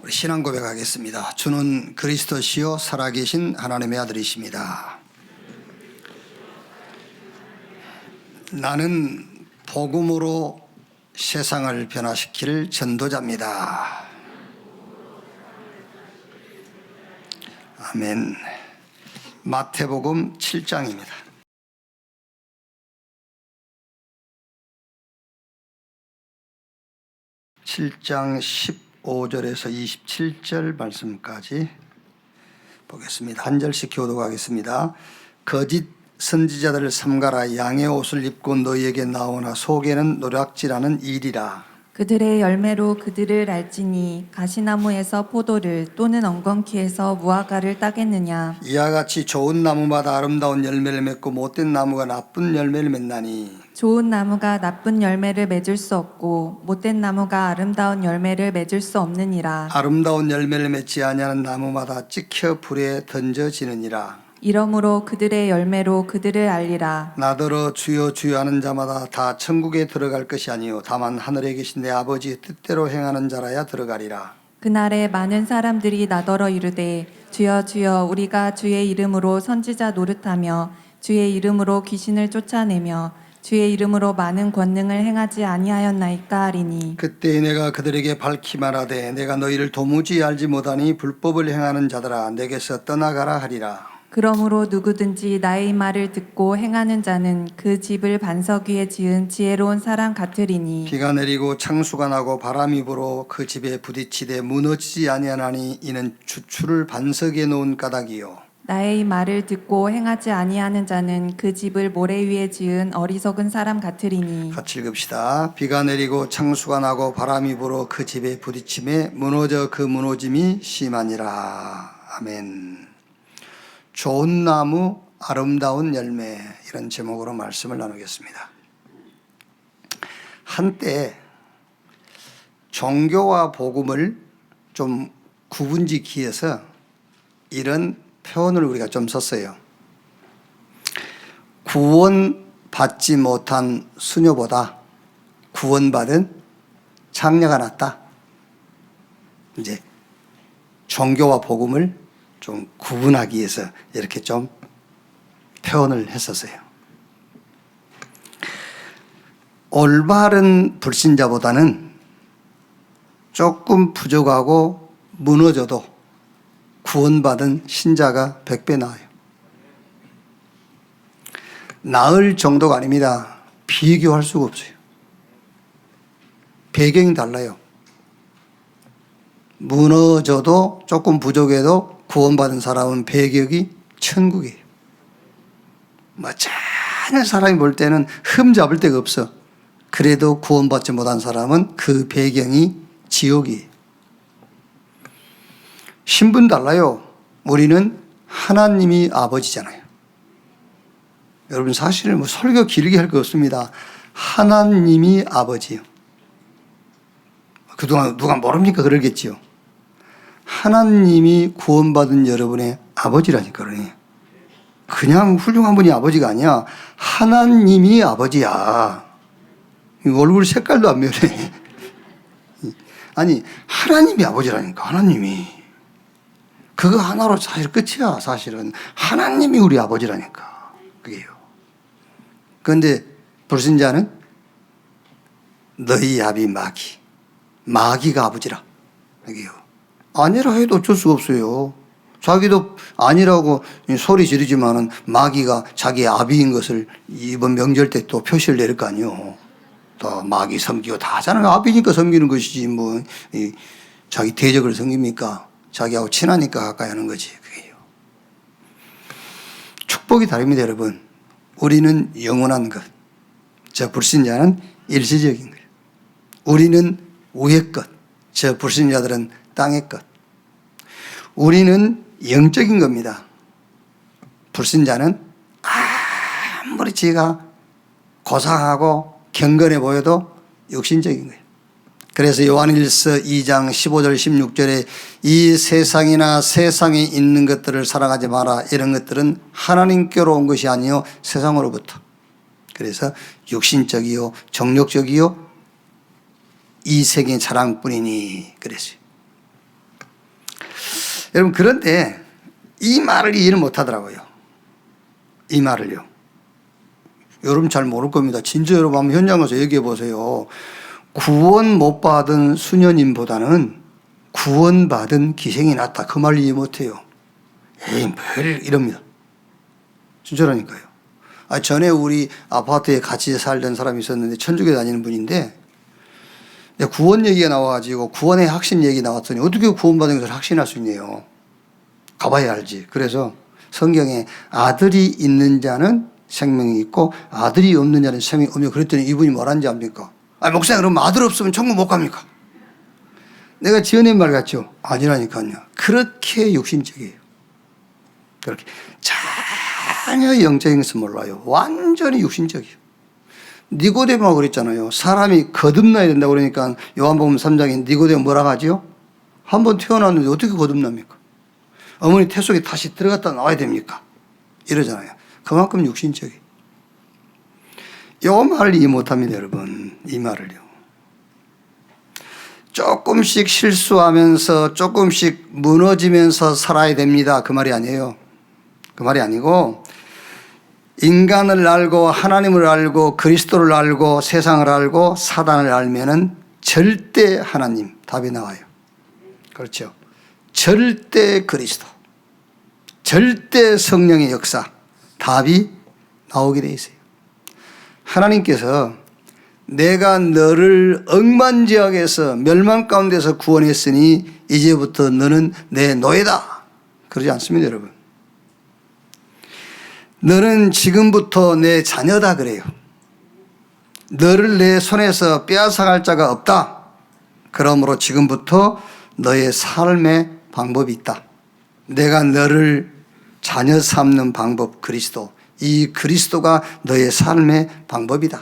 우리 신앙 고백하겠습니다. 주는 그리스도시요 살아계신 하나님의 아들이십니다. 나는 복음으로 세상을 변화시킬 전도자입니다. 아멘. 마태복음 7장입니다. 7장 15절에서 27절 말씀까지 보겠습니다. 한 절씩 교독하겠습니다. 거짓 선지자들을 삼가라. 양의 옷을 입고 너희에게 나오나 속에는 노략질하는 일이라. 그들의 열매로 그들을 알지니 가시나무에서 포도를 또는 엉겅퀴에서 무화과를 따겠느냐. 이와 같이 좋은 나무마다 아름다운 열매를 맺고 못된 나무가 나쁜 열매를 맺나니 좋은 나무가 나쁜 열매를 맺을 수 없고 못된 나무가 아름다운 열매를 맺을 수 없느니라. 아름다운 열매를 맺지 아니하는 나무마다 찍혀 불에 던져지느니라. 이러므로 그들의 열매로 그들을 알리라. 나더러 주여 주여 하는 자마다 다 천국에 들어갈 것이 아니요 다만 하늘에 계신 내 아버지의 뜻대로 행하는 자라야 들어가리라. 그날에 많은 사람들이 나더러 이르되 주여 주여 우리가 주의 이름으로 선지자 노릇하며 주의 이름으로 귀신을 쫓아내며 주의 이름으로 많은 권능을 행하지 아니하였나이까 하리니. 그때 내가 그들에게 밝히 말하되 내가 너희를 도무지 알지 못하니 불법을 행하는 자들아 내게서 떠나가라 하리라. 그러므로 누구든지 나의 말을 듣고 행하는 자는 그 집을 반석 위에 지은 지혜로운 사람 같으리니. 비가 내리고 창수가 나고 바람이 불어 그 집에 부딪히되 무너지지 아니하나니 이는 주추를 반석에 놓은 까닭이요. 나의 말을 듣고 행하지 아니하는 자는 그 집을 모래 위에 지은 어리석은 사람 같으리니. 같이 읽읍시다. 비가 내리고 창수가 나고 바람이 불어 그 집에 부딪힘에 무너져 그 무너짐이 심하니라. 아멘. 좋은 나무 아름다운 열매, 이런 제목으로 말씀을 나누겠습니다. 한때 종교와 복음을 좀 구분짓기해서 이런 표현을 우리가 좀 썼어요. 구원받지 못한 수녀보다 구원받은 장녀가 낫다. 이제 종교와 복음을 좀 구분하기 위해서 이렇게 좀 표현을 했었어요. 올바른 불신자보다는 조금 부족하고 무너져도 구원받은 신자가 100배 나아요. 나을 정도가 아닙니다. 비교할 수가 없어요. 배경이 달라요. 무너져도 조금 부족해도 구원받은 사람은 배경이 천국이에요. 전혀 사람이 볼 때는 흠잡을 데가 없어. 그래도 구원받지 못한 사람은 그 배경이 지옥이에요. 신분 달라요. 우리는 하나님이 아버지잖아요. 여러분 사실은 뭐 설교 길게 할 거 없습니다. 하나님이 아버지요. 그동안 누가 모릅니까? 그러겠지요. 하나님이 구원받은 여러분의 아버지라니까. 그냥 훌륭한 분이 아버지가 아니야. 하나님이 아버지야. 얼굴 색깔도 안 변해. 아니 하나님이 아버지라니까. 하나님이. 그거 하나로 사실 끝이야. 사실은 하나님이 우리 아버지라니까. 그게요. 그런데 불신자는 너희 아비 마귀가 아버지라. 그게요. 아니라 해도 어쩔 수가 없어요. 자기도 아니라고 소리 지르지만은 마귀가 자기 아비인 것을 이번 명절 때 또 표시를 내릴 거 아니에요. 또 마귀 섬기고 다 하잖아요. 아비니까 섬기는 것이지 뭐 자기 대적을 섬깁니까? 자기하고 친하니까 가까이 하는 거지. 그게요. 축복이 다릅니다, 여러분. 우리는 영원한 것. 저 불신자는 일시적인 거예요. 우리는 위의 것. 저 불신자들은 땅의 것. 우리는 영적인 겁니다. 불신자는 아무리 지가 고상하고 경건해 보여도 육신적인 거예요. 그래서 요한일서 2장 15절 16절에 이 세상이나 세상에 있는 것들을 사랑하지 마라. 이런 것들은 하나님께로 온 것이 아니요 세상으로부터. 그래서 육신적이요 정욕적이요 이 세계의 자랑뿐이니 그랬어요. 여러분, 그런데 이 말을 이해를 못 하더라고요. 이 말을요. 여러분 잘 모를 겁니다. 진짜 여러분 한번 현장 가서 얘기해 보세요. 구원 못 받은 수녀님보다는 구원받은 기생이 낫다. 그 말 이해 못 해요. 에이, 뭘 이럽니다. 진짜라니까요. 전에 우리 아파트에 같이 살던 사람이 있었는데 천주교 다니는 분인데 구원 얘기가 나와가지고 구원의 확신 얘기 나왔더니 어떻게 구원받은 것을 확신할 수 있네요. 가봐야 알지. 그래서 성경에 아들이 있는 자는 생명이 있고 아들이 없는 자는 생명이 없냐 그랬더니 이분이 뭐라는지 압니까? 목사님 그럼 아들 없으면 천국 못 갑니까? 내가 지어낸 말 같죠? 아니라니까요. 그렇게 육신적이에요. 그렇게 전혀 영적인 것을 몰라요. 완전히 육신적이에요. 니고데모가 그랬잖아요. 사람이 거듭나야 된다고 그러니까 요한복음 3장에 니고데모 뭐라고 하지요? 한번 태어났는데 어떻게 거듭납니까? 어머니 태 속에 다시 들어갔다 나와야 됩니까? 이러잖아요. 그만큼 육신적이에요. 이 말을 이해 못합니다, 여러분. 이 말을요. 조금씩 실수하면서 조금씩 무너지면서 살아야 됩니다. 그 말이 아니에요. 그 말이 아니고 인간을 알고 하나님을 알고 그리스도를 알고 세상을 알고 사단을 알면은 절대 하나님 답이 나와요. 그렇죠. 절대 그리스도, 절대 성령의 역사 답이 나오게 돼 있어요. 하나님께서 내가 너를 억만지역에서 멸망 가운데서 구원했으니 이제부터 너는 내 노예다. 그러지 않습니다, 여러분. 너는 지금부터 내 자녀다 그래요. 너를 내 손에서 빼앗아갈 자가 없다. 그러므로 지금부터 너의 삶의 방법이 있다. 내가 너를 자녀 삼는 방법 그리스도. 이 그리스도가 너의 삶의 방법이다.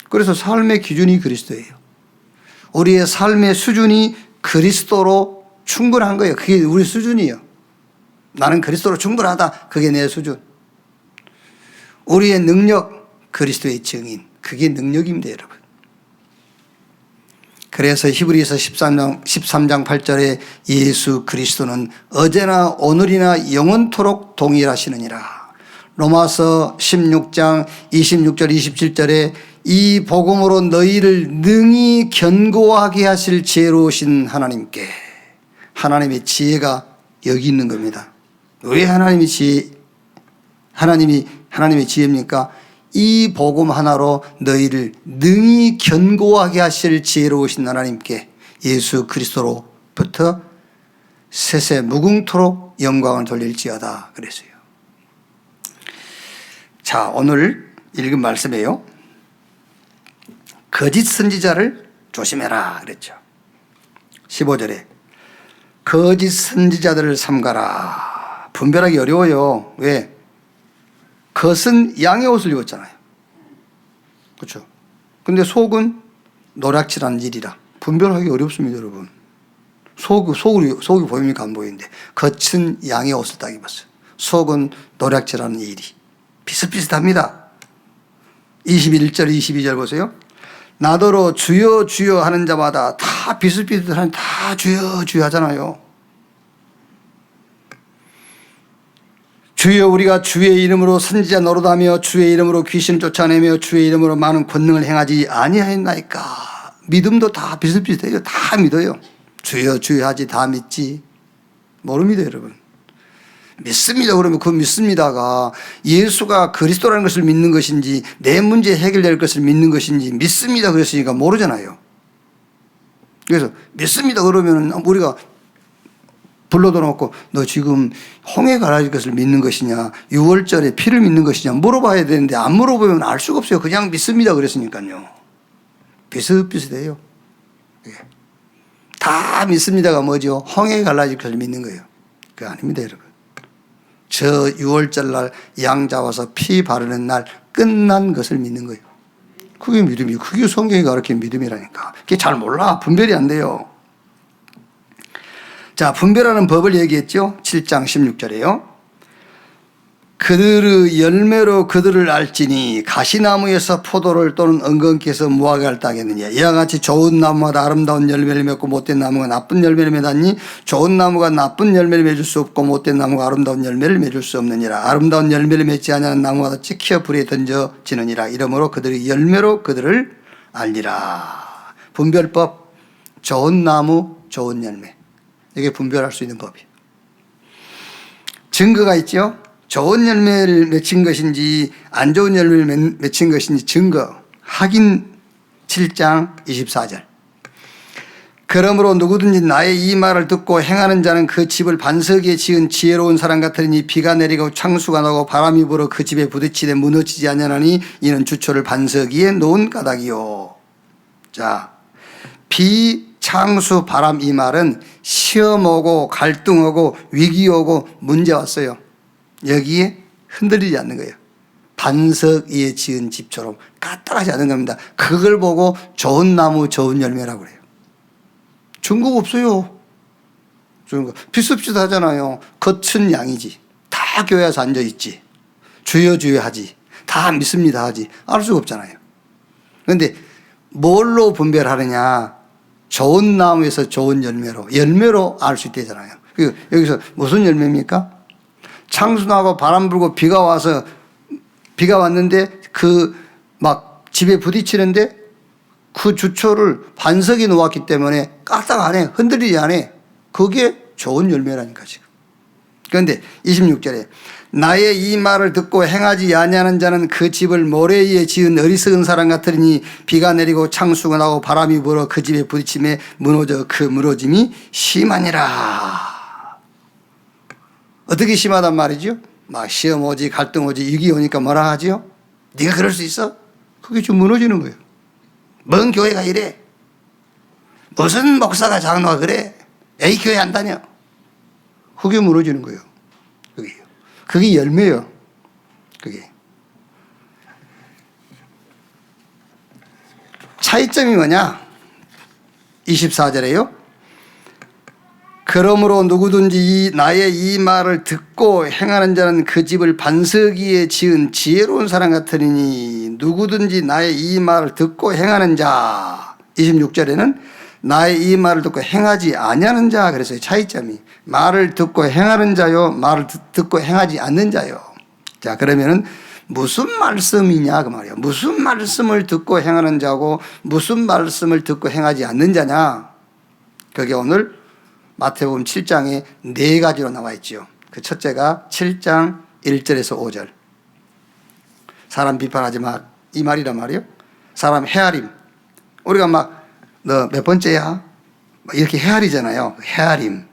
그래서 삶의 기준이 그리스도예요. 우리의 삶의 수준이 그리스도로 충분한 거예요. 그게 우리 수준이에요. 나는 그리스도로 충분하다. 그게 내 수준. 우리의 능력, 그리스도의 증인. 그게 능력입니다, 여러분. 그래서 히브리서 13장 8절에 예수 그리스도는 어제나 오늘이나 영원토록 동일하시느니라. 로마서 16장 26절 27절에 이 복음으로 너희를 능히 견고하게 하실 지혜로우신 하나님께, 하나님의 지혜가 여기 있는 겁니다. 왜 하나님의 지혜입니까? 이 복음 하나로 너희를 능히 견고하게 하실 지혜로우신 하나님께 예수 그리스도로부터 세세 무궁토록 영광을 돌릴지어다 그랬어요. 자, 오늘 읽은 말씀이에요. 거짓 선지자를 조심해라 그랬죠. 15절에 거짓 선지자들을 삼가라. 분별하기 어려워요. 왜? 겉은 양의 옷을 입었잖아요. 그렇죠? 근데 속은 노략질한 일이라 분별하기 어렵습니다, 여러분. 속이 보입니까? 안 보이는데 겉은 양의 옷을 딱 입었어요. 속은 노략질하는 일이 비슷비슷합니다. 21절 22절 보세요. 나더러 주여 주여 하는 자마다 다 비슷비슷한, 다 주여 주여 하잖아요. 주여 우리가 주의 이름으로 선지자 노릇하며 주의 이름으로 귀신을 쫓아내며 주의 이름으로 많은 권능을 행하지 아니하였나이까. 믿음도 다 비슷비슷해요. 다 믿어요. 주여 주여 하지 다 믿지 모릅니다, 여러분. 믿습니다 그러면 그 믿습니다가 예수가 그리스도라는 것을 믿는 것인지 내 문제 해결될 것을 믿는 것인지 믿습니다 그랬으니까 모르잖아요. 그래서 믿습니다 그러면 우리가 불러도 놓고 너 지금 홍해 갈라질 것을 믿는 것이냐 6월절에 피를 믿는 것이냐 물어봐야 되는데 안 물어보면 알 수가 없어요. 그냥 믿습니다 그랬으니까요. 비슷비슷해요. 다 믿습니다가 뭐죠? 홍해 갈라질 것을 믿는 거예요. 그게 아닙니다, 여러분. 저 6월절 날 양 잡아서 피 바르는 날 끝난 것을 믿는 거예요. 그게 믿음이에요. 그게 성경이 가르치는 믿음이라니까. 그게 잘 몰라. 분별이 안 돼요. 자, 분별하는 법을 얘기했죠. 7장 16절에요. 그들의 열매로 그들을 알지니 가시나무에서 포도를 또는 엉겅퀴에서 무화과를 따겠느냐. 이와 같이 좋은 나무마다 아름다운 열매를 맺고 못된 나무가 나쁜 열매를 맺다니 좋은 나무가 나쁜 열매를 맺을 수 없고 못된 나무가 아름다운 열매를 맺을 수 없느니라. 아름다운 열매를 맺지 아니하는 나무가 찍혀 불에 던져지느니라. 이러므로 그들의 열매로 그들을 알리라. 분별법, 좋은 나무, 좋은 열매. 이게 분별할 수 있는 법이에요. 증거가 있죠. 좋은 열매를 맺힌 것인지 안 좋은 열매를 맺힌 것인지 증거. 확인 7장 24절. 그러므로 누구든지 나의 이 말을 듣고 행하는 자는 그 집을 반석에 지은 지혜로운 사람 같으니 비가 내리고 창수가 나고 바람이 불어 그 집에 부딪히되 무너지지 아니하나니 이는 주초를 반석 위에 놓은 까닭이요. 자, 비, 창수, 바람 이 말은 시험 오고 갈등 오고 위기 오고 문제 왔어요. 여기에 흔들리지 않는 거예요. 반석 위에 지은 집처럼 까딱하지 않는 겁니다. 그걸 보고 좋은 나무 좋은 열매라고 그래요. 증거가 없어요. 증거. 비슷비슷하잖아요. 겉은 양이지. 다 교회에서 앉아있지. 주여 주여 하지. 다 믿습니다 하지. 알 수가 없잖아요. 그런데 뭘로 분별하느냐. 좋은 나무에서 좋은 열매로 알 수 있대잖아요. 여기서 무슨 열매입니까? 창수나고 바람 불고 비가 와서 비가 왔는데 그 막 집에 부딪히는데 그 주초를 반석이 놓았기 때문에 까딱 안 해. 흔들리지 않아. 그게 좋은 열매라니까 지금. 그런데 26절에 나의 이 말을 듣고 행하지 아니하는 자는 그 집을 모래 위에 지은 어리석은 사람 같으니 비가 내리고 창수가 나고 바람이 불어 그 집에 부딪힘에 무너져 그 무너짐이 심하니라. 어떻게 심하단 말이죠? 막 시험 오지 갈등 오지 위기 오니까 뭐라 하지요? 네가 그럴 수 있어? 그게 좀 무너지는 거예요. 뭔 교회가 이래? 무슨 목사가 장로가 그래? 에이 교회 안 다녀. 그게 무너지는 거예요. 그게 열매예요. 그게. 차이점이 뭐냐? 24절에요. 그러므로 누구든지 나의 이 말을 듣고 행하는 자는 그 집을 반석 위에 지은 지혜로운 사람 같으니 누구든지 나의 이 말을 듣고 행하는 자. 26절에는 나의 이 말을 듣고 행하지 아니하는 자. 그래서 차이점이 말을 듣고 행하는 자요, 말을 듣고 행하지 않는 자요. 자, 그러면은 무슨 말씀이냐 그 말이에요. 무슨 말씀을 듣고 행하는 자고 무슨 말씀을 듣고 행하지 않는 자냐. 그게 오늘 마태복음 7장에 네 가지로 나와 있지요. 그 첫째가 7장 1절에서 5절. 사람 비판하지 마. 이 말이란 말이요. 사람 헤아림. 우리가 막 너 몇 번째야? 이렇게 헤아리잖아요. 헤아림.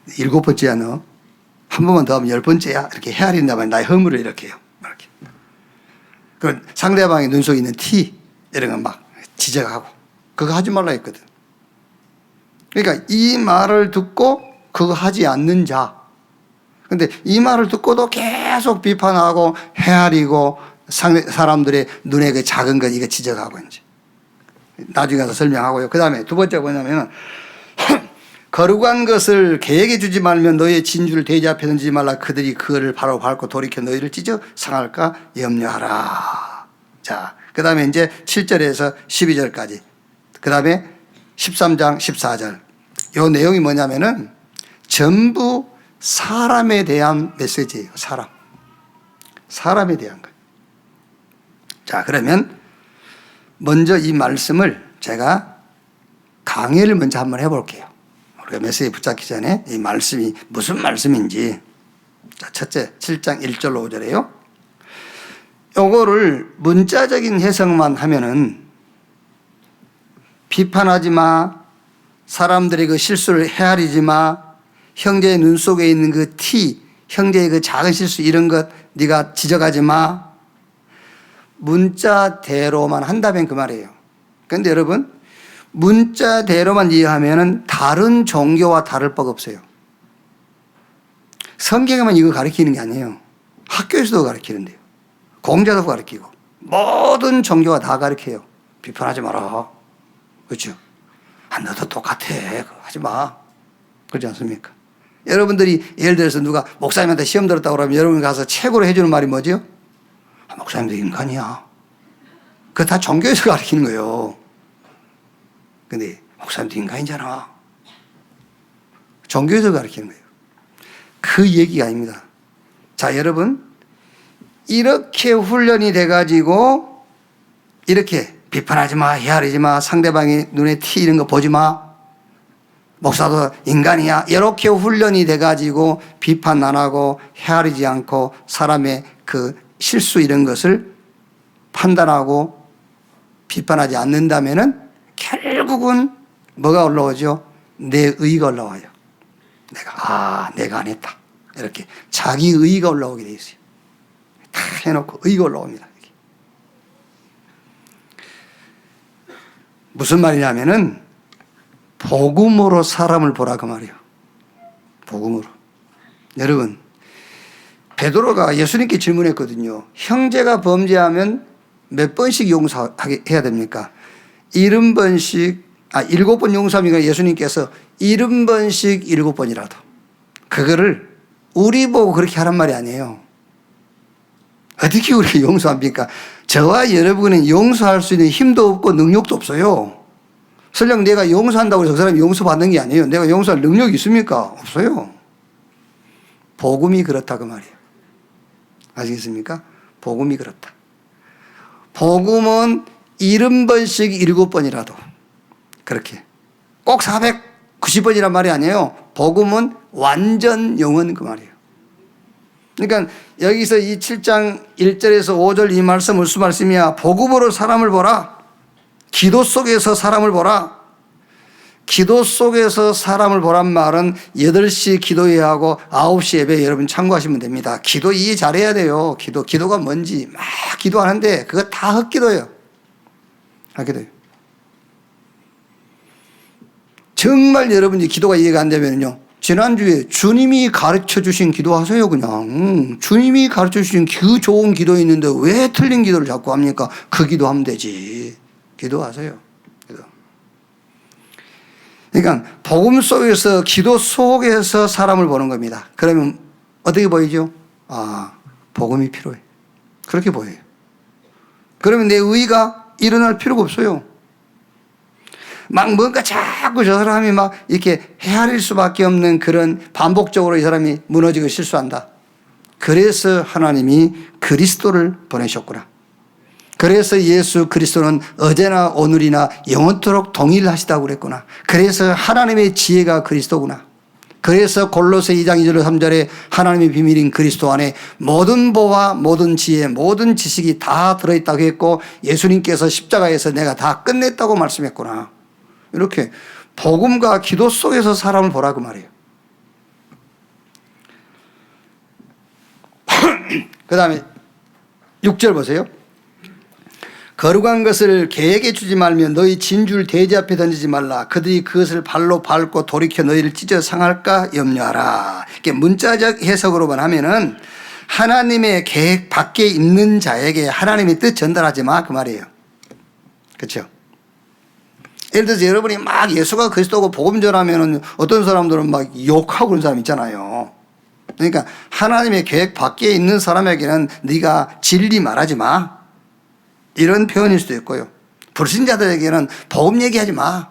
7번째야 너. 한 번만 더 하면 10번째야. 이렇게 헤아린다면 나의 허물을 이렇게 해요. 이렇게. 그런 상대방의 눈 속에 있는 티 이런 거 막 지적하고 그거 하지 말라 했거든. 그러니까 이 말을 듣고 그거 하지 않는 자. 근데 이 말을 듣고도 계속 비판하고 헤아리고 사람들의 눈에 그 작은 것 이거 지적하고 이제. 나중에 가서 설명하고요. 그 다음에 두 번째가 뭐냐면은 거룩한 것을 계획해 주지 말면 너의 진주를 돼지 앞에 던지지 말라. 그들이 그를 바로 밟고 돌이켜 너희를 찢어 상할까 염려하라. 자, 그 다음에 이제 7절에서 12절까지. 그 다음에 13장 14절. 요 내용이 뭐냐면은 전부 사람에 대한 메시지예요. 사람에 대한 거예요. 자, 그러면 먼저 이 말씀을 제가 강의를 먼저 한번 해볼게요. 우리가 메시지 붙잡기 전에 이 말씀이 무슨 말씀인지. 자, 첫째 7장 1절로 5절에요. 요거를 문자적인 해석만 하면은 비판하지 마. 사람들의 그 실수를 헤아리지 마. 형제의 눈 속에 있는 그 티, 형제의 그 작은 실수 이런 것 네가 지적하지 마. 문자대로만 한다면 그 말이에요. 그런데 여러분 문자대로만 이해하면은 다른 종교와 다를 바가 없어요. 성경에만 이거 가르치는 게 아니에요. 학교에서도 가르치는데요. 공자도 가르치고 모든 종교가 다 가르쳐요. 비판하지 마라. 그렇죠? 너도 똑같아. 그거 하지 마. 그렇지 않습니까? 여러분들이 예를 들어서 누가 목사님한테 시험 들었다고 그러면 여러분이 가서 최고로 해주는 말이 뭐죠? 아, 목사님도 인간이야. 그거 다 종교에서 가르치는 거예요. 근데 목사님도 인간이잖아. 종교에서 가르치는 거예요. 그 얘기가 아닙니다. 자, 여러분, 이렇게 훈련이 돼가지고 이렇게 비판하지 마, 헤아리지 마, 상대방의 눈에 티 이런 거 보지 마, 목사도 인간이야, 이렇게 훈련이 돼가지고 비판 안 하고 헤아리지 않고 사람의 그 실수 이런 것을 판단하고 비판하지 않는다면은 결국은 뭐가 올라오죠? 내 의가 올라와요. 내가 안 했다. 이렇게 자기 의가 올라오게 돼 있어요. 다 해놓고 의가 올라옵니다. 무슨 말이냐면은 복음으로 사람을 보라 그 말이에요. 복음으로. 여러분, 베드로가 예수님께 질문했거든요. 형제가 범죄하면 몇 번씩 용서해야 됩니까? 70번씩, 7번 용서하니까 예수님께서 70번씩 7번이라도. 그거를 우리 보고 그렇게 하란 말이 아니에요. 어떻게 우리가 용서합니까? 저와 여러분은 용서할 수 있는 힘도 없고 능력도 없어요. 설령 내가 용서한다고 해서 그 사람이 용서받는 게 아니에요. 내가 용서할 능력이 있습니까? 없어요. 복음이 그렇다 그 말이에요. 아시겠습니까? 복음이 그렇다. 복음은 70번씩 7번이라도 그렇게 꼭 490번이란 말이 아니에요. 복음은 완전 영원 그 말이에요. 그러니까 여기서 이 7장 1절에서 5절 이 말씀 무슨 말씀이야? 복음으로 사람을 보라. 기도 속에서 사람을 보라. 기도 속에서 사람을 보란 말은 8시 기도해야 하고 9시 예배 여러분 참고하시면 됩니다. 기도 이해 잘해야 돼요. 기도가 뭔지 막 기도하는데 그거 다 헛기도예요. 헛기도예요. 정말 여러분이 기도가 이해가 안 되면요. 지난주에 주님이 가르쳐 주신 기도하세요, 그냥. 주님이 가르쳐 주신 그 좋은 기도 있는데 왜 틀린 기도를 자꾸 합니까? 그 기도하면 되지. 기도하세요. 기도. 그러니까 복음 속에서 기도 속에서 사람을 보는 겁니다. 그러면 어떻게 보이죠? 아, 복음이 필요해. 그렇게 보여요. 그러면 내 의가 일어날 필요가 없어요. 막 뭔가 자꾸 저 사람이 막 이렇게 헤아릴 수밖에 없는 그런 반복적으로 이 사람이 무너지고 실수한다. 그래서 하나님이 그리스도를 보내셨구나. 그래서 예수 그리스도는 어제나 오늘이나 영원토록 동일하시다고 그랬구나. 그래서 하나님의 지혜가 그리스도구나. 그래서 골로새 2장 2절 3절에 하나님의 비밀인 그리스도 안에 모든 보화, 모든 지혜, 모든 지식이 다 들어있다고 했고 예수님께서 십자가에서 내가 다 끝냈다고 말씀했구나. 이렇게 복음과 기도 속에서 사람을 보라 그 말이에요. 그 다음에 6절 보세요. 거룩한 것을 계획에 주지 말며 너희 진줄 돼지 앞에 던지지 말라. 그들이 그것을 발로 밟고 돌이켜 너희를 찢어 상할까 염려하라. 이렇게 문자적 해석으로만 하면은 하나님의 계획 밖에 있는 자에게 하나님의 뜻 전달하지 마 그 말이에요. 그렇죠? 예를 들어서 여러분이 막 예수가 그리스도고 복음 전하면은 어떤 사람들은 막 욕하고 그런 사람 있잖아요. 그러니까 하나님의 계획 밖에 있는 사람에게는 네가 진리 말하지 마. 이런 표현일 수도 있고요. 불신자들에게는 복음 얘기하지 마.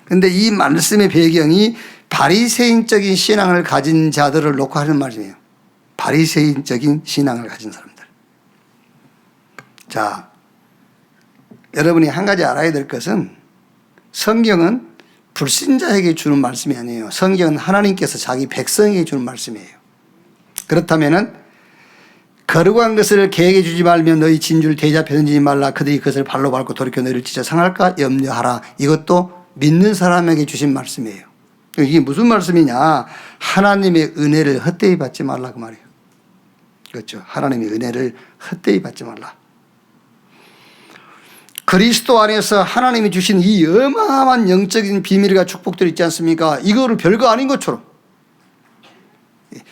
그런데 이 말씀의 배경이 바리새인적인 신앙을 가진 자들을 놓고 하는 말이에요. 바리새인적인 신앙을 가진 사람들. 자, 여러분이 한 가지 알아야 될 것은 성경은 불신자에게 주는 말씀이 아니에요. 성경은 하나님께서 자기 백성에게 주는 말씀이에요. 그렇다면은 거룩한 것을 계획해 주지 말며 너희 진줄 돼지 앞에 던지지 말라. 그들이 그것을 발로 밟고 돌이켜 너희를 찢어 상할까 염려하라. 이것도 믿는 사람에게 주신 말씀이에요. 이게 무슨 말씀이냐? 하나님의 은혜를 헛되이 받지 말라 그 말이에요. 그렇죠. 하나님의 은혜를 헛되이 받지 말라. 그리스도 안에서 하나님이 주신 이 어마어마한 영적인 비밀과 축복들이 있지 않습니까? 이거를 별거 아닌 것처럼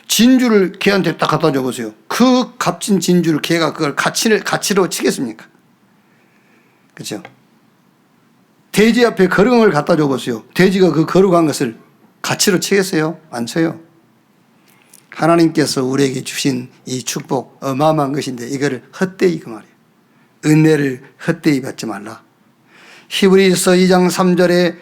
진주를 개한테 딱 갖다 줘보세요. 그 값진 진주를 개가 그걸 가치로 치겠습니까? 그렇죠? 돼지 앞에 거룩한 걸 갖다 줘보세요. 돼지가 그 거룩한 것을 가치로 치겠어요? 안 쳐요. 하나님께서 우리에게 주신 이 축복 어마어마한 것인데 이거를 헛되이 그 말이에요. 은혜를 헛되이 받지 말라. 히브리서 2장 3절에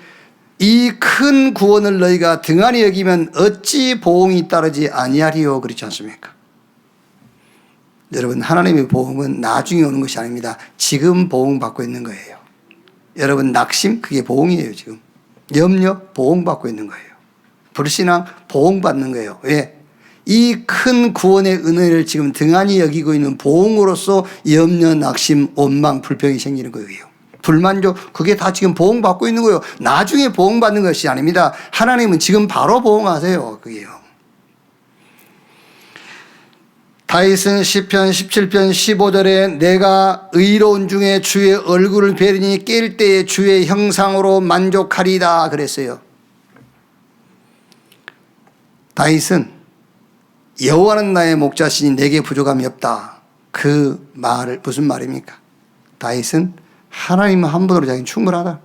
이 큰 구원을 너희가 등한히 여기면 어찌 보응이 따르지 아니하리요 그렇지 않습니까? 여러분 하나님의 보응은 나중에 오는 것이 아닙니다. 지금 보응받고 있는 거예요. 여러분 낙심 그게 보응이에요. 지금 염려 보응받고 있는 거예요. 불신앙 보응받는 거예요. 왜? 이 큰 구원의 은혜를 지금 등한히 여기고 있는 보응으로서 염려, 낙심, 원망, 불평이 생기는 거예요. 불만족 그게 다 지금 보응받고 있는 거예요. 나중에 보응받는 것이 아닙니다. 하나님은 지금 바로 보응하세요. 그게요. 다윗은 시편 17편 15절에 내가 의로운 중에 주의 얼굴을 뵈리니 깰 때에 주의 형상으로 만족하리다 그랬어요. 다윗은 여호와는 나의 목자시니 내게 부족함이 없다. 그 말을 무슨 말입니까? 다윗은 하나님 한 분으로 자기는 충분하다.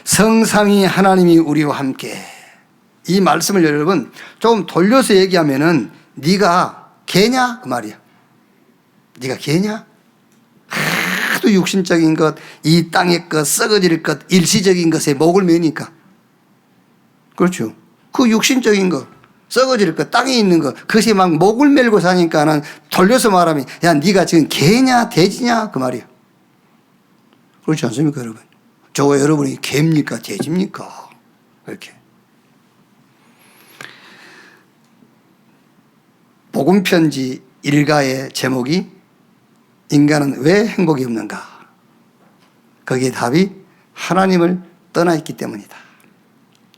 성삼위 하나님이 우리와 함께. 이 말씀을 여러분 좀 돌려서 얘기하면은 네가 개냐 그 말이야. 네가 개냐? 하도 육신적인 것, 이 땅의 것, 썩어질 것, 일시적인 것에 목을 매니까. 그렇죠. 그 육신적인 것, 썩어질 것, 땅에 있는 것, 그것이 막 목을 메고 사니까는 돌려서 말하면 야 네가 지금 개냐 돼지냐 그 말이야. 그렇지 않습니까 여러분? 저와 여러분이 개입니까 돼지입니까? 이렇게. 복음편지 일가의 제목이 인간은 왜 행복이 없는가? 거기에 답이 하나님을 떠나 있기 때문이다.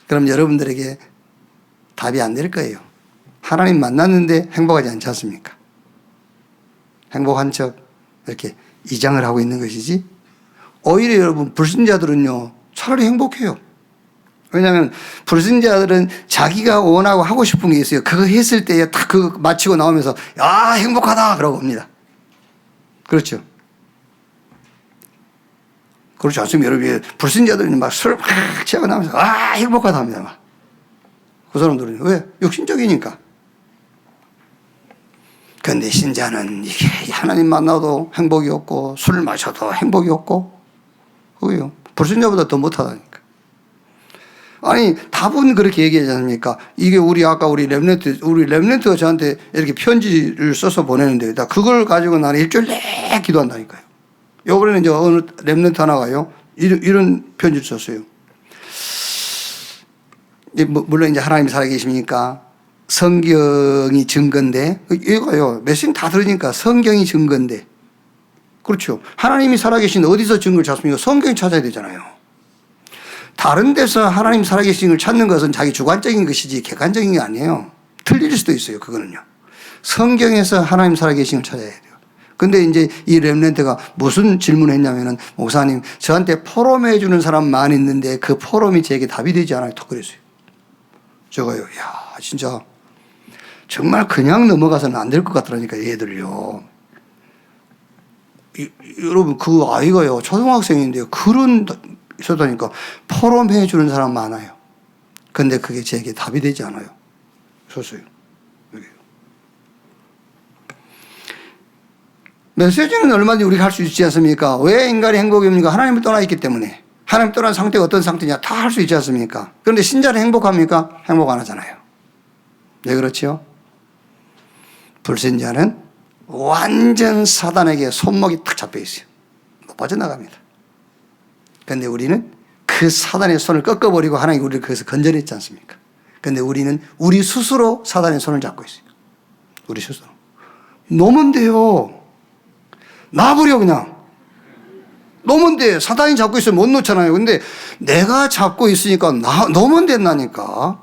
그럼 여러분들에게 답이 안 될 거예요. 하나님 만났는데 행복하지 않지 않습니까? 행복한 척 이렇게 이장을 하고 있는 것이지 오히려 여러분 불신자들은요 차라리 행복해요. 왜냐하면 불신자들은 자기가 원하고 하고 싶은 게 있어요. 그거 했을 때에 딱 그거 마치고 나오면서 아 행복하다 그러고 옵니다. 그렇죠. 그렇지 않습니까? 여러분 불신자들은 막 술 막 취하고 나면서 아 행복하다 합니다. 막. 그 사람들은 왜? 육신적이니까. 그런데 신자는 이게 하나님 만나도 행복이 없고 술 마셔도 행복이 없고 그거요. 불신자보다 더 못하다니까. 아니 답은 그렇게 얘기하지 않습니까? 이게 아까 우리 렘넌트가 저한테 이렇게 편지를 써서 보내는데 나 그걸 가지고 나는 일주일 내내 기도한다니까요. 요번에는 이제 어느 렘넌트 하나가요 이런 편지를 썼어요. 물론 이제 하나님이 살아계십니까? 성경이 증거인데 이거요 메시지 다 들으니까 성경이 증거인데 그렇죠. 하나님이 살아계신 어디서 증거를 찾습니까? 성경이 찾아야 되잖아요. 다른 데서 하나님 살아계신 걸 찾는 것은 자기 주관적인 것이지 객관적인 게 아니에요. 틀릴 수도 있어요. 그거는요. 성경에서 하나님 살아계신 걸 찾아야 돼요. 근데 이제 이 렘넌트가 무슨 질문을 했냐면은 목사님 저한테 포럼해 주는 사람만 있는데 그 포럼이 제게 답이 되지 않아요. 또 그랬어요. 저거요. 야 진짜 정말 그냥 넘어가서는 안 될 것 같더라니까 얘들요. 여러분 그 아이가요 초등학생인데요. 그런 있었다니까 포럼해 주는 사람 많아요. 근데 그게 제게 답이 되지 않아요. 썼어요. 메시지는 얼마든지 우리가 할 수 있지 않습니까? 왜 인간이 행복이 없는가? 하나님을 떠나 있기 때문에. 하나님 떠난 상태가 어떤 상태냐? 다 할 수 있지 않습니까? 그런데 신자는 행복합니까? 행복 안 하잖아요. 네, 그렇죠? 불신자는 완전 사단에게 손목이 탁 잡혀 있어요. 못 빠져나갑니다. 그런데 우리는 그 사단의 손을 꺾어버리고 하나님이 우리를 거기서 건져냈지 않습니까? 그런데 우리는 우리 스스로 사단의 손을 잡고 있어요. 우리 스스로. 놓으면 돼요. 놔버려 그냥. 놓으면 돼. 사단이 잡고 있으면 못 놓잖아요. 근데 내가 잡고 있으니까 놓으면 된다니까.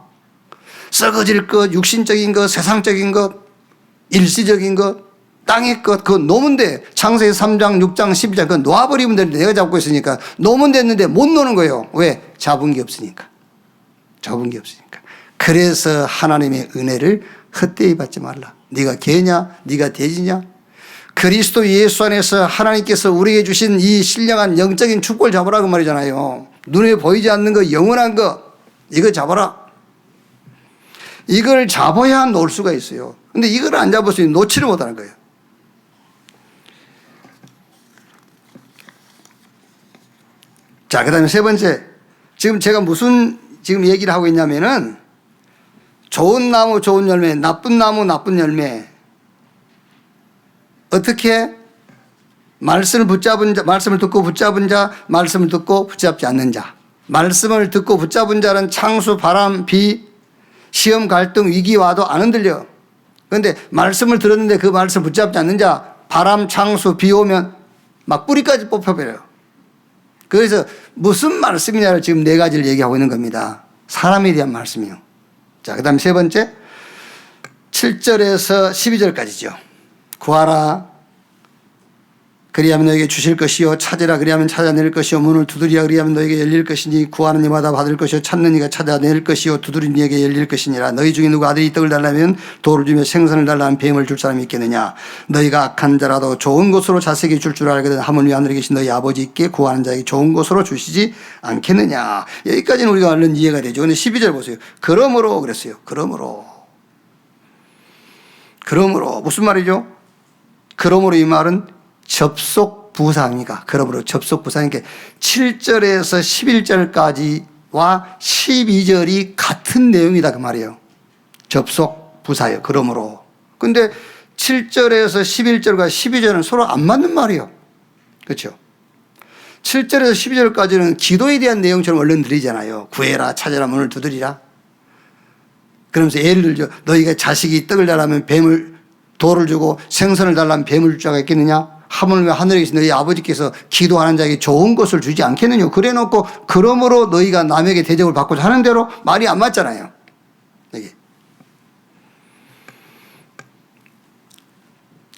썩어질 것, 육신적인 것, 세상적인 것, 일시적인 것, 땅의 것, 그거 놓으면 돼. 창세기 3장, 6장, 12장, 그거 놓아버리면 되는데 내가 잡고 있으니까 놓으면 됐는데 못 놓는 거예요. 왜? 잡은 게 없으니까. 잡은 게 없으니까. 그래서 하나님의 은혜를 헛되이 받지 말라. 네가 개냐? 네가 돼지냐? 그리스도 예수 안에서 하나님께서 우리에게 주신 이 신령한 영적인 축복을 잡으라고 말이잖아요. 눈에 보이지 않는 거, 영원한 거, 이거 잡아라. 이걸 잡아야 놓을 수가 있어요. 근데 이걸 안 잡았으니 놓지를 못하는 거예요. 자, 그 다음에 세 번째. 지금 제가 무슨 지금 얘기를 하고 있냐면은 좋은 나무, 좋은 열매, 나쁜 나무, 나쁜 열매. 어떻게? 말씀을 붙잡은 자, 말씀을 듣고 붙잡은 자, 말씀을 듣고 붙잡지 않는 자. 말씀을 듣고 붙잡은 자는 창수, 바람, 비, 시험, 갈등, 위기 와도 안 흔들려. 그런데 말씀을 들었는데 그 말씀 붙잡지 않는 자, 바람, 창수, 비 오면 막 뿌리까지 뽑혀버려요. 그래서 무슨 말씀이냐를 지금 네 가지를 얘기하고 있는 겁니다. 사람에 대한 말씀이요. 자, 그 다음에 세 번째 7절에서 12절까지죠. 구하라 그리하면 너에게 주실 것이요 찾으라 그리하면 찾아낼 것이요 문을 두드리라 그리하면 너에게 열릴 것이니 구하는 이마다 받을 것이요 찾는 이가 찾아낼 것이요 두드리는 이에게 열릴 것이니라. 너희 중에 누가 아들이 떡을 달라면 돌을 주며 생선을 달라면 뱀을 줄 사람이 있겠느냐. 너희가 악한 자라도 좋은 것으로 자식에게 줄 줄 알거든 하물며 하늘에 계신 너희 아버지께 구하는 자에게 좋은 것으로 주시지 않겠느냐. 여기까지는 우리가 얼른 이해가 되죠. 근데 12절 보세요. 그러므로 그랬어요. 그러므로 무슨 말이죠? 그러므로 이 말은 접속 부사입니다. 그러므로 접속 부사니까 7절에서 11절까지와 12절이 같은 내용이다 그 말이에요. 접속 부사예요. 그러므로. 근데 7절에서 11절과 12절은 서로 안 맞는 말이에요. 그렇죠? 7절에서 12절까지는 기도에 대한 내용처럼 얼른 드리잖아요. 구해라, 찾아라, 문을 두드리라. 그러면서 예를 들죠. 너희가 자식이 떡을 달라면 돌을 주고 생선을 달라면 뱀을 줄 자가 있겠느냐? 하물며 하늘에 계신 너희 아버지께서 기도하는 자에게 좋은 것을 주지 않겠느냐. 그래 놓고 그러므로 너희가 남에게 대접을 받고자 하는 대로 말이 안 맞잖아요. 여기.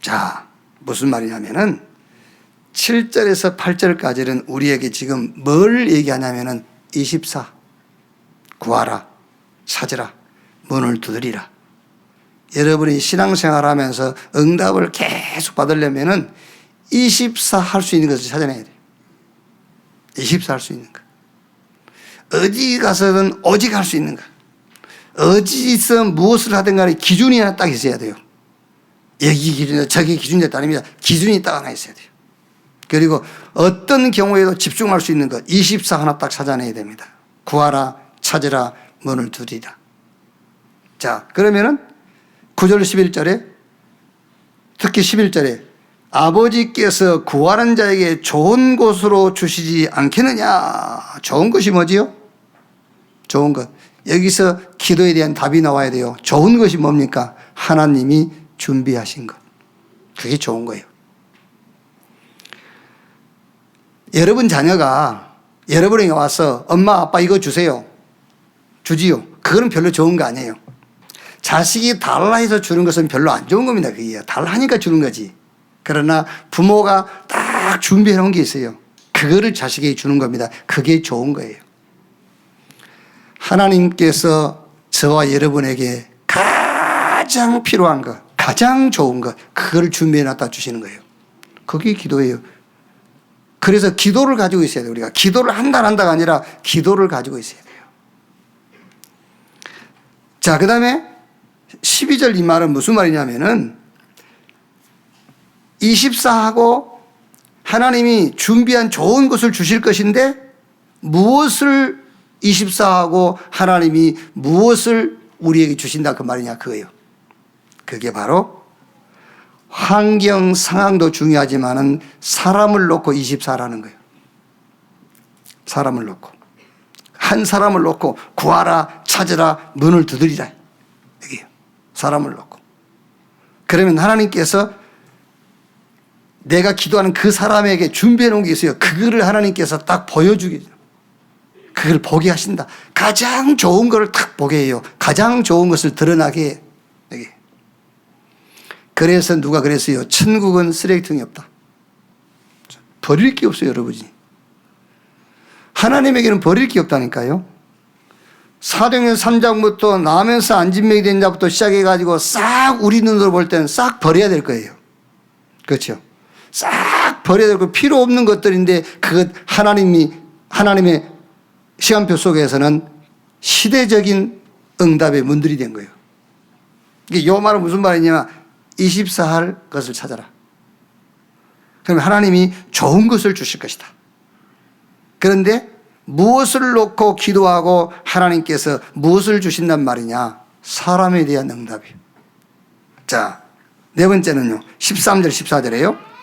자, 무슨 말이냐면은 7절에서 8절까지는 우리에게 지금 뭘 얘기하냐면은 24 구하라 찾으라 문을 두드리라. 여러분이 신앙생활 하면서 응답을 계속 받으려면은 24 할 수 있는 것을 찾아내야 돼요. 24 할 수 있는 것. 어디 가서든 오직 할 수 있는 것. 어디서 무엇을 하든 간에 기준이 하나 딱 있어야 돼요. 여기 기준이다, 저기 기준이다 아닙니다. 기준이 딱 하나 있어야 돼요. 그리고 어떤 경우에도 집중할 수 있는 것, 24 하나 딱 찾아내야 됩니다. 구하라, 찾으라, 문을 두드리라. 자, 그러면은 9절 11절에 특히 11절에 아버지께서 구하는 자에게 좋은 것으로 주시지 않겠느냐. 좋은 것이 뭐지요? 좋은 것. 여기서 기도에 대한 답이 나와야 돼요. 좋은 것이 뭡니까? 하나님이 준비하신 것. 그게 좋은 거예요. 여러분 자녀가 여러분에게 와서 엄마 아빠 이거 주세요. 주지요. 그거는 별로 좋은 거 아니에요. 자식이 달라 해서 주는 것은 별로 안 좋은 겁니다. 그게 달라 하니까 주는 거지. 그러나 부모가 딱 준비해 놓은 게 있어요. 그거를 자식에게 주는 겁니다. 그게 좋은 거예요. 하나님께서 저와 여러분에게 가장 필요한 것, 가장 좋은 것, 그걸 준비해 놨다 주시는 거예요. 그게 기도예요. 그래서 기도를 가지고 있어야 돼요. 우리가 기도를 한다가 아니라 기도를 가지고 있어야 돼요. 자, 그 다음에 12절 이 말은 무슨 말이냐면은 24하고 하나님이 준비한 좋은 것을 주실 것인데 무엇을 24하고 하나님이 무엇을 우리에게 주신다 그 말이냐 그거예요. 그게 바로 환경 상황도 중요하지만은 사람을 놓고 24라는 거예요. 사람을 놓고. 한 사람을 놓고 구하라 찾으라 문을 두드리라. 여기요. 사람을 놓고. 그러면 하나님께서 내가 기도하는 그 사람에게 준비해 놓은 게 있어요. 그거를 하나님께서 딱 보여주기. 그걸 보게 하신다. 가장 좋은 것을 딱 보게 해요. 가장 좋은 것을 드러나게 해요. 여기. 그래서 누가 그랬어요. 천국은 쓰레기통이 없다. 버릴 게 없어요, 여러분이. 하나님에게는 버릴 게 없다니까요. 사도행전 3장부터 나면서 안진맥이 된 자부터 시작해가지고 싹 우리 눈으로 볼 때는 싹 버려야 될 거예요. 그렇죠? 싹 버려야 되고 필요 없는 것들인데 그것 하나님의 시간표 속에서는 시대적인 응답의 문들이 된 거예요. 이게 요 말은 무슨 말이냐면 24할 것을 찾아라. 그러면 하나님이 좋은 것을 주실 것이다. 그런데 무엇을 놓고 기도하고 하나님께서 무엇을 주신단 말이냐? 사람에 대한 응답이에요. 자, 네 번째는요. 13절 14절에요.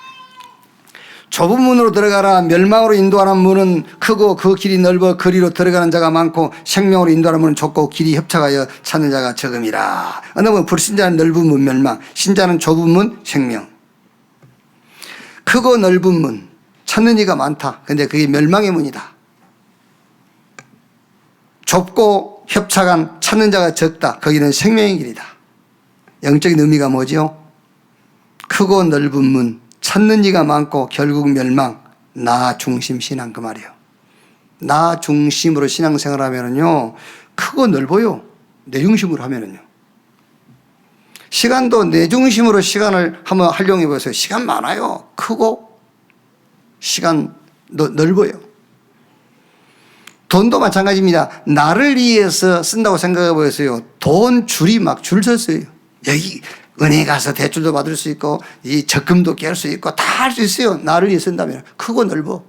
좁은 문으로 들어가라. 멸망으로 인도하는 문은 크고 그 길이 넓어 그리로 들어가는 자가 많고 생명으로 인도하는 문은 좁고 길이 협착하여 찾는 자가 적음이라. 어느 분 불신자는 넓은 문 멸망, 신자는 좁은 문 생명. 크고 넓은 문 찾는 이가 많다. 근데 그게 멸망의 문이다. 좁고 협착한 찾는 자가 적다. 거기는 생명의 길이다. 영적인 의미가 뭐죠? 크고 넓은 문 찾는 이가 많고 결국 멸망, 나 중심 신앙 그 말이에요. 나 중심으로 신앙생활 하면은요, 크고 넓어요. 내 중심으로 하면은요. 시간도 내 중심으로 시간을 한번 활용해 보세요. 시간 많아요. 크고, 시간도 넓어요. 돈도 마찬가지입니다. 나를 위해서 쓴다고 생각해 보세요. 돈 줄이 막 줄 섰어요. 여기 은행에 가서 대출도 받을 수 있고 이 적금도 깰 수 있고 다 할 수 있어요. 나를 위해 쓴다면 크고 넓어.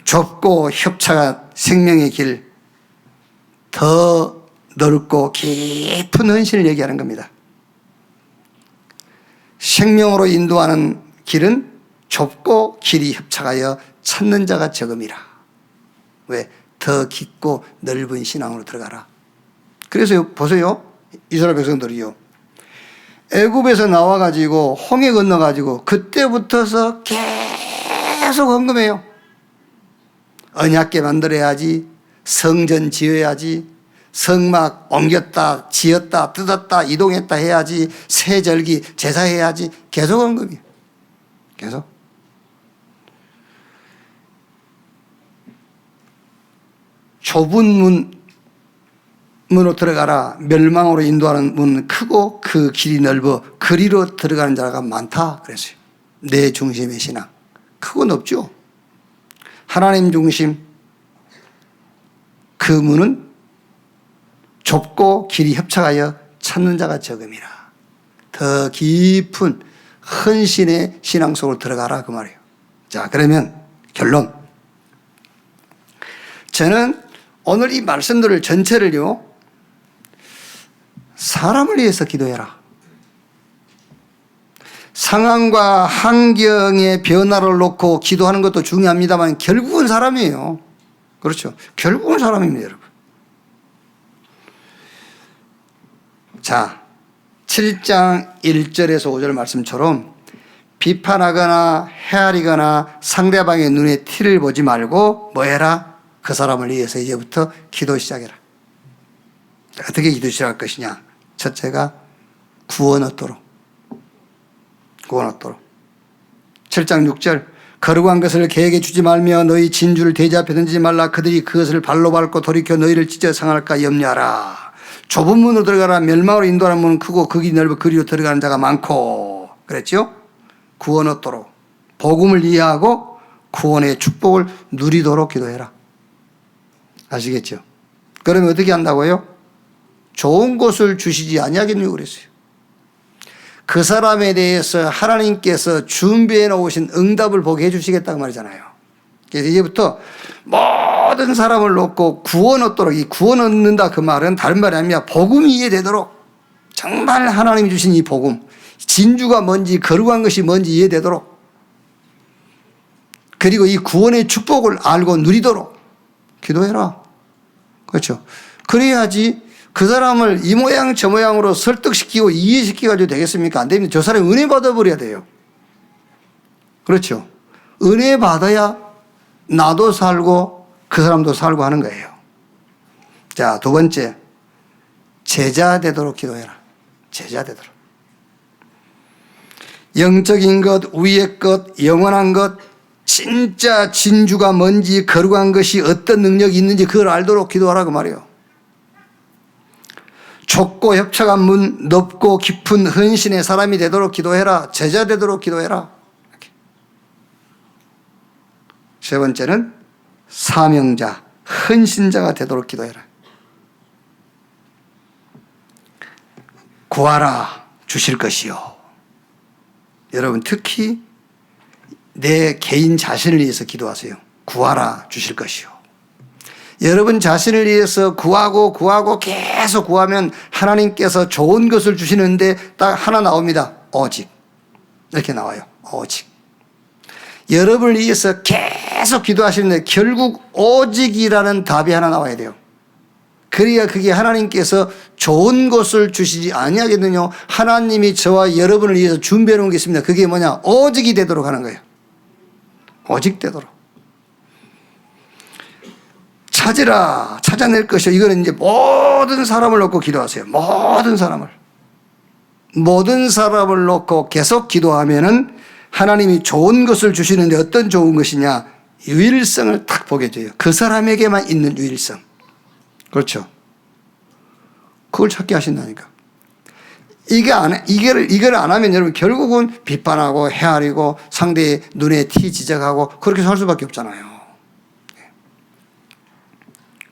좁고 협착한 생명의 길, 더 넓고 깊은 헌신을 얘기하는 겁니다. 생명으로 인도하는 길은 좁고 길이 협착하여 찾는 자가 적음이라. 왜? 더 깊고 넓은 신앙으로 들어가라. 그래서 보세요. 이스라엘 백성들이요. 애굽에서 나와가지고 홍해 건너가지고 그때부터서 계속 헌금해요. 언약궤 만들어야지, 성전 지어야지, 성막 옮겼다, 지었다, 뜯었다, 이동했다 해야지, 세절기 제사해야지. 계속 헌금이에요. 계속. 좁은 문으로 들어가라. 멸망으로 인도하는 문은 크고 그 길이 넓어 그리로 들어가는 자가 많다 그랬어요. 내 중심의 신앙. 크고 넓죠. 하나님 중심. 그 문은 좁고 길이 협착하여 찾는 자가 적음이라. 더 깊은 헌신의 신앙 속으로 들어가라 그 말이에요. 자, 그러면 결론. 저는 오늘 이 말씀들을 전체를요, 사람을 위해서 기도해라. 상황과 환경의 변화를 놓고 기도하는 것도 중요합니다만 결국은 사람이에요. 그렇죠. 결국은 사람입니다, 여러분. 자, 7장 1절에서 5절 말씀처럼 비판하거나 헤아리거나 상대방의 눈에 티를 보지 말고 뭐 해라? 그 사람을 위해서 이제부터 기도 시작해라. 어떻게 기도 시작할 것이냐? 첫째가 구원 얻도록. 구원 얻도록. 7장 6절 거룩한 것을 계획해 주지 말며 너희 진주를 대지앞에 던지지 말라. 그들이 그것을 발로 밟고 돌이켜 너희를 찢어 상할까 염려하라. 좁은 문으로 들어가라. 멸망으로 인도하는 문은 크고 극이 넓어 그리로 들어가는 자가 많고. 그랬죠? 구원 얻도록. 복음을 이해하고 구원의 축복을 누리도록 기도해라. 아시겠죠? 그러면 어떻게 한다고요? 좋은 것을 주시지 아니하겠냐고 그랬어요. 그 사람에 대해서 하나님께서 준비해 놓으신 응답을 보게 해 주시겠다고 말이잖아요. 그래서 이제부터 모든 사람을 놓고 구원 얻도록, 이 구원 얻는다 그 말은 다른 말이 아니라 복음이 이해되도록, 정말 하나님이 주신 이 복음, 진주가 뭔지 거룩한 것이 뭔지 이해되도록, 그리고 이 구원의 축복을 알고 누리도록 기도해라. 그렇죠. 그래야지 그 사람을 이 모양 저 모양으로 설득시키고 이해시켜가지고 되겠습니까? 안 됩니다. 저 사람이 은혜 받아버려야 돼요. 그렇죠. 은혜 받아야 나도 살고 그 사람도 살고 하는 거예요. 자, 두 번째, 제자 되도록 기도해라. 제자 되도록. 영적인 것, 위의 것, 영원한 것, 진짜 진주가 뭔지, 거룩한 것이 어떤 능력이 있는지 그걸 알도록 기도하라고 말이에요. 좁고 협착한 문, 넓고 깊은 헌신의 사람이 되도록 기도해라. 제자 되도록 기도해라. 이렇게. 세 번째는 사명자, 헌신자가 되도록 기도해라. 구하라 주실 것이요. 여러분 특히 내 개인 자신을 위해서 기도하세요. 구하라 주실 것이요. 여러분 자신을 위해서 구하고 계속 구하면 하나님께서 좋은 것을 주시는데 딱 하나 나옵니다. 오직. 이렇게 나와요. 오직. 여러분을 위해서 계속 기도하시는데 결국 오직이라는 답이 하나 나와야 돼요. 그래야 그게 하나님께서 좋은 것을 주시지 아니하겠느냐. 하나님이 저와 여러분을 위해서 준비해 놓은 게 있습니다. 그게 뭐냐? 오직이 되도록 하는 거예요. 오직 되도록. 찾으라, 찾아낼 것이요. 이거는 이제 모든 사람을 놓고 기도하세요. 모든 사람을 놓고 계속 기도하면은 하나님이 좋은 것을 주시는데 어떤 좋은 것이냐? 유일성을 딱 보게 돼요. 그 사람에게만 있는 유일성. 그렇죠. 그걸 찾게 하신다니까. 이걸 안 하면 여러분 결국은 비판하고 헤아리고 상대의 눈에 티 지적하고 그렇게 살 수밖에 없잖아요.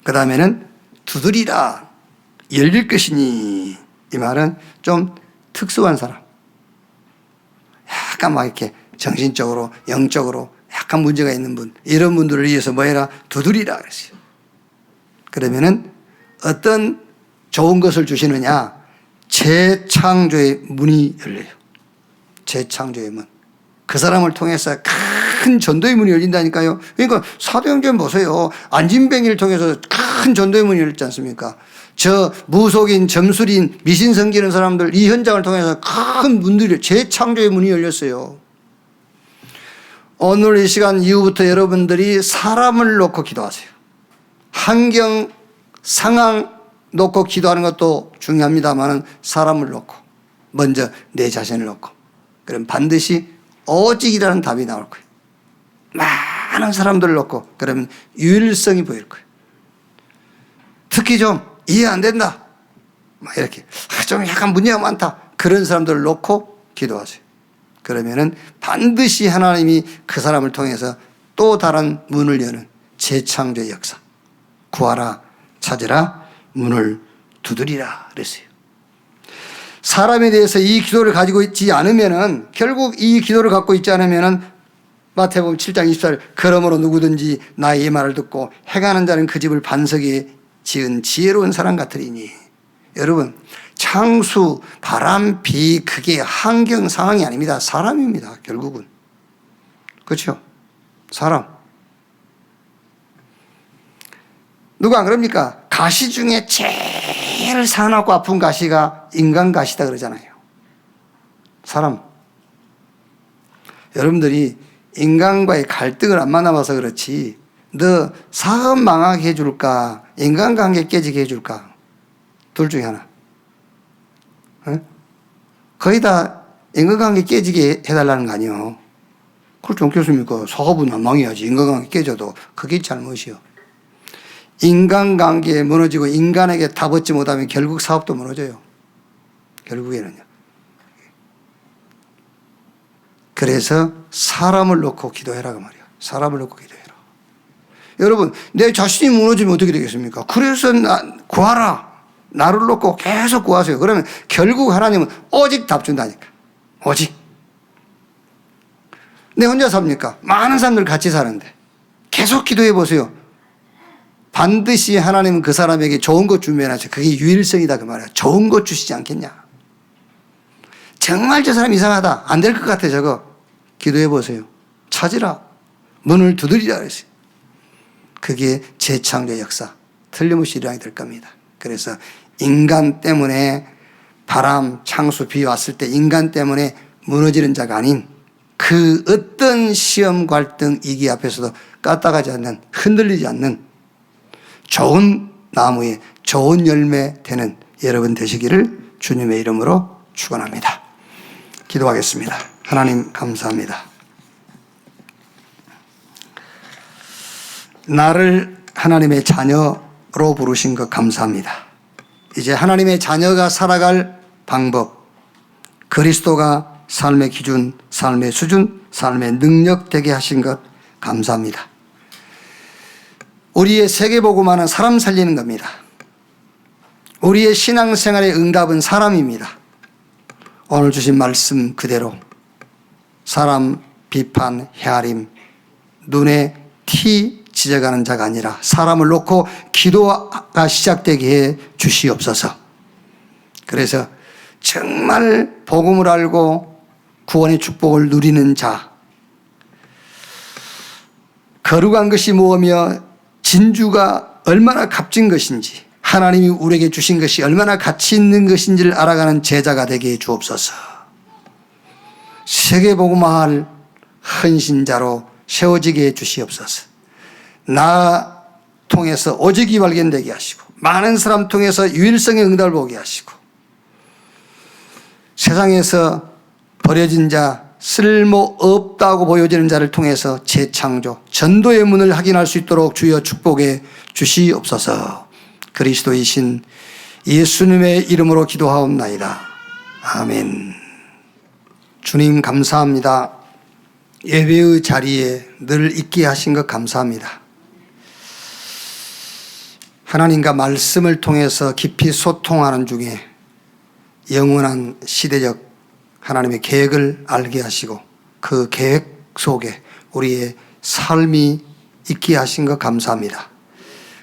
그 다음에는 두드리라 열릴 것이니, 이 말은 좀 특수한 사람, 약간 막 이렇게 정신적으로 영적으로 약간 문제가 있는 분, 이런 분들을 위해서 뭐 해라? 두드리라 그랬어요. 그러면은 어떤 좋은 것을 주시느냐? 재창조의 문이 열려요. 재창조의 문. 그 사람을 통해서 큰 전도의 문이 열린다니까요. 그러니까 사도행전 보세요. 안진뱅이를 통해서 큰 전도의 문이 열렸지 않습니까? 저 무속인, 점술인, 미신 섬기는 사람들 이 현장을 통해서 큰 문들이, 재창조의 문이 열렸어요. 오늘 이 시간 이후부터 여러분들이 사람을 놓고 기도하세요. 환경, 상황 놓고 기도하는 것도 중요합니다만 사람을 놓고, 먼저 내 자신을 놓고, 그럼 반드시 오직이라는 답이 나올 거예요. 많은 사람들을 놓고 그러면 유일성이 보일 거예요. 특히 좀 이해 안 된다, 막 이렇게 좀 약간 문제가 많다, 그런 사람들을 놓고 기도하세요. 그러면은 반드시 하나님이 그 사람을 통해서 또 다른 문을 여는 재창조의 역사. 구하라, 찾으라, 문을 두드리라 그랬어요. 사람에 대해서 이 기도를 가지고 있지 않으면은, 결국 이 기도를 갖고 있지 않으면은 마태복음 7장 24절 그러므로 누구든지 나의 이 말을 듣고 행하는 자는 그 집을 반석에 지은 지혜로운 사람 같으리니. 여러분, 창수, 바람, 비, 그게 환경 상황이 아닙니다. 사람입니다. 결국은. 그렇죠? 사람. 누가 안 그럽니까? 가시 중에 제일 사납고 아픈 가시가 인간 가시다 그러잖아요. 사람. 여러분들이 인간과의 갈등을 안 만나봐서 그렇지, 너 사업 망하게 해줄까? 인간관계 깨지게 해줄까? 둘 중에 하나. 거의 다 인간관계 깨지게 해달라는 거 아니에요. 그렇지 않겠습니까? 사업은 안 망해야지. 인간관계 깨져도 그게 잘못이요. 인간관계에 무너지고 인간에게 답 얻지 못하면 결국 사업도 무너져요. 결국에는요. 그래서 사람을 놓고 기도해라 그 말이야. 사람을 놓고 기도해라. 여러분, 내 자신이 무너지면 어떻게 되겠습니까? 그래서 구하라. 나를 놓고 계속 구하세요. 그러면 결국 하나님은 오직 답 준다니까. 오직. 내 혼자 삽니까? 많은 사람들 같이 사는데 계속 기도해 보세요. 반드시 하나님은 그 사람에게 좋은 것 준비해놨어요. 그게 유일성이다 그 말이야. 좋은 것 주시지 않겠냐. 정말 저 사람 이상하다, 안 될 것 같아, 저거. 기도해 보세요. 찾으라, 문을 두드리라 그랬어요. 그게 재창조의 역사, 틀림없이 일어나게 될 겁니다. 그래서 인간 때문에 바람, 창수, 비 왔을 때 인간 때문에 무너지는 자가 아닌, 그 어떤 시험, 갈등, 이기 앞에서도 까딱하지 않는, 흔들리지 않는 좋은 나무에 좋은 열매 되는 여러분 되시기를 주님의 이름으로 축원합니다. 기도하겠습니다. 하나님 감사합니다. 나를 하나님의 자녀로 부르신 것 감사합니다. 이제 하나님의 자녀가 살아갈 방법, 그리스도가 삶의 기준, 삶의 수준, 삶의 능력 되게 하신 것 감사합니다. 우리의 세계복음화는 사람 살리는 겁니다. 우리의 신앙생활의 응답은 사람입니다. 오늘 주신 말씀 그대로 사람 비판, 헤아림, 눈에 티 지져가는 자가 아니라 사람을 놓고 기도가 시작되게 해 주시옵소서. 그래서 정말 복음을 알고 구원의 축복을 누리는 자, 거룩한 것이 무엇이며 진주가 얼마나 값진 것인지, 하나님이 우리에게 주신 것이 얼마나 가치 있는 것인지를 알아가는 제자가 되게 해 주옵소서. 세계복음화할 헌신자로 세워지게 해 주시옵소서. 나 통해서 오직이 발견되게 하시고 많은 사람 통해서 유일성의 응답을 보게 하시고 세상에서 버려진 자, 쓸모없다고 보여지는 자를 통해서 재창조, 전도의 문을 확인할 수 있도록 주여 축복해 주시옵소서. 그리스도이신 예수님의 이름으로 기도하옵나이다. 아멘. 주님 감사합니다. 예배의 자리에 늘 있게 하신 것 감사합니다. 하나님과 말씀을 통해서 깊이 소통하는 중에 영원한 시대적 하나님의 계획을 알게 하시고 그 계획 속에 우리의 삶이 있게 하신 것 감사합니다.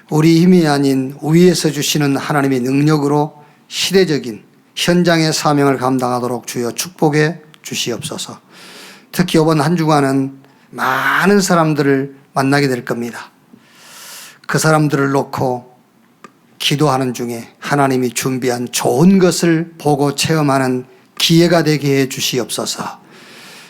우리 힘이 아닌 위에서 주시는 하나님의 능력으로 시대적인 현장의 사명을 감당하도록 주여 축복해 주시옵소서. 특히 이번 한 주간은 많은 사람들을 만나게 될 겁니다. 그 사람들을 놓고 기도하는 중에 하나님이 준비한 좋은 것을 보고 체험하는 기회가 되게 해 주시옵소서.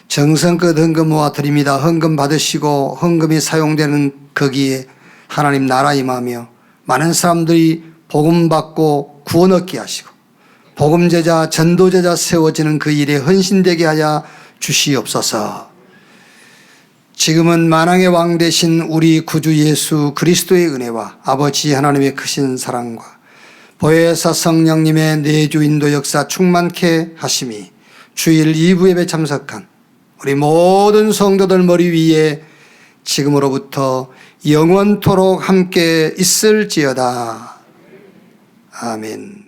정성껏 헌금 모아 드립니다. 헌금 받으시고 헌금이 사용되는 거기에 하나님 나라 임하며 많은 사람들이 복음 받고 구원 얻게 하시고 복음제자 전도제자 세워지는 그 일에 헌신되게 하여 주시옵소서. 지금은 만왕의 왕 되신 우리 구주 예수 그리스도의 은혜와 아버지 하나님의 크신 사랑과 보혜사 성령님의 내주 인도 역사 충만케 하심이 주일 2부 예배 참석한 우리 모든 성도들 머리 위에 지금으로부터 영원토록 함께 있을지어다. 아멘.